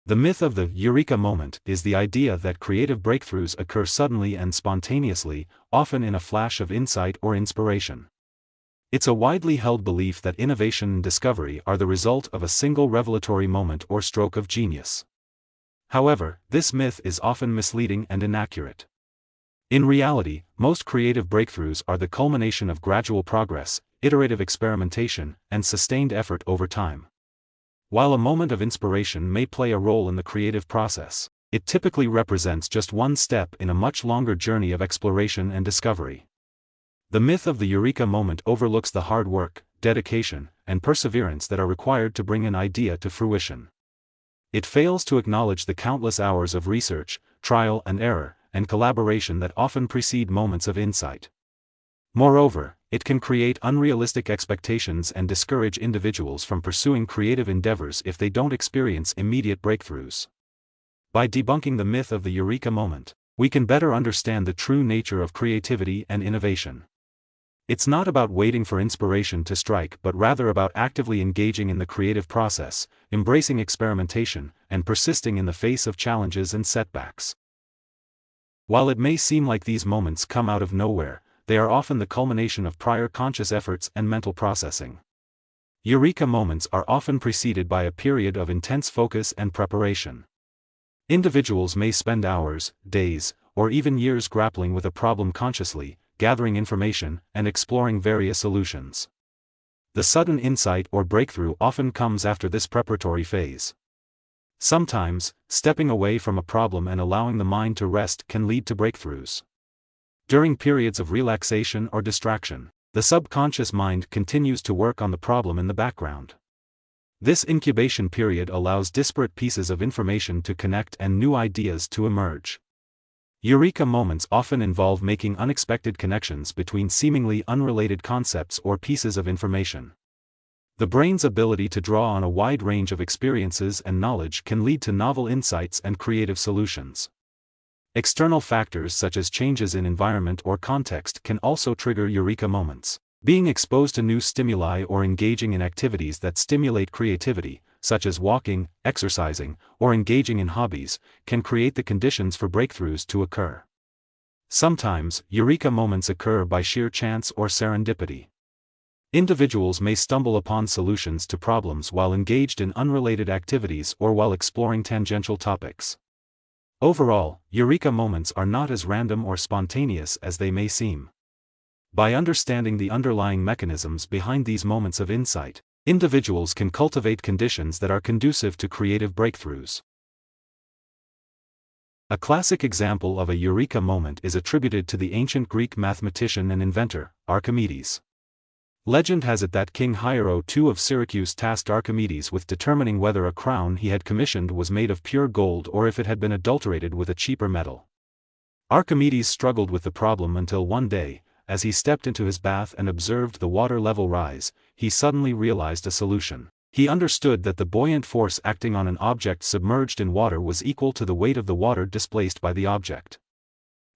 The myth of the Eureka Moment is the idea that creative breakthroughs occur suddenly and spontaneously, often in a flash of insight or inspiration. It's a widely held belief that innovation and discovery are the result of a single revelatory moment or stroke of genius. However, this myth is often misleading and inaccurate. In reality, most creative breakthroughs are the culmination of gradual progress, iterative experimentation, and sustained effort over time. While a moment of inspiration may play a role in the creative process, it typically represents just one step in a much longer journey of exploration and discovery. The myth of the Eureka Moment overlooks the hard work, dedication, and perseverance that are required to bring an idea to fruition. It fails to acknowledge the countless hours of research, trial and error, and collaboration that often precede moments of insight. Moreover, it can create unrealistic expectations and discourage individuals from pursuing creative endeavors if they don't experience immediate breakthroughs. By debunking the myth of the Eureka Moment, we can better understand the true nature of creativity and innovation. It's not about waiting for inspiration to strike but rather about actively engaging in the creative process, embracing experimentation, and persisting in the face of challenges and setbacks. While it may seem like these moments come out of nowhere, they are often the culmination of prior conscious efforts and mental processing. Eureka moments are often preceded by a period of intense focus and preparation. Individuals may spend hours, days, or even years grappling with a problem consciously, gathering information, and exploring various solutions. The sudden insight or breakthrough often comes after this preparatory phase. Sometimes, stepping away from a problem and allowing the mind to rest can lead to breakthroughs. During periods of relaxation or distraction, the subconscious mind continues to work on the problem in the background. This incubation period allows disparate pieces of information to connect and new ideas to emerge. Eureka moments often involve making unexpected connections between seemingly unrelated concepts or pieces of information. The brain's ability to draw on a wide range of experiences and knowledge can lead to novel insights and creative solutions. External factors such as changes in environment or context can also trigger Eureka moments. Being exposed to new stimuli or engaging in activities that stimulate creativity, such as walking, exercising, or engaging in hobbies, can create the conditions for breakthroughs to occur. Sometimes, Eureka moments occur by sheer chance or serendipity. Individuals may stumble upon solutions to problems while engaged in unrelated activities or while exploring tangential topics. Overall, Eureka moments are not as random or spontaneous as they may seem. By understanding the underlying mechanisms behind these moments of insight, individuals can cultivate conditions that are conducive to creative breakthroughs. A classic example of a Eureka moment is attributed to the ancient Greek mathematician and inventor, Archimedes. Legend has it that King Hiero II of Syracuse tasked Archimedes with determining whether a crown he had commissioned was made of pure gold or if it had been adulterated with a cheaper metal. Archimedes struggled with the problem until one day, as he stepped into his bath and observed the water level rise, he suddenly realized a solution. He understood that the buoyant force acting on an object submerged in water was equal to the weight of the water displaced by the object.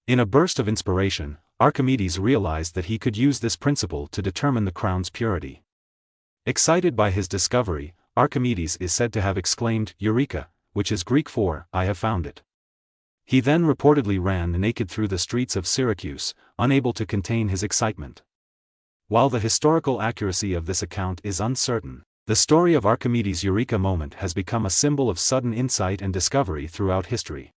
In a burst of inspiration, Archimedes realized that he could use this principle to determine the crown's purity. Excited by his discovery, Archimedes is said to have exclaimed, "Eureka," which is Greek for, "I have found it." He then reportedly ran naked through the streets of Syracuse, unable to contain his excitement. While the historical accuracy of this account is uncertain, the story of Archimedes' Eureka moment has become a symbol of sudden insight and discovery throughout history.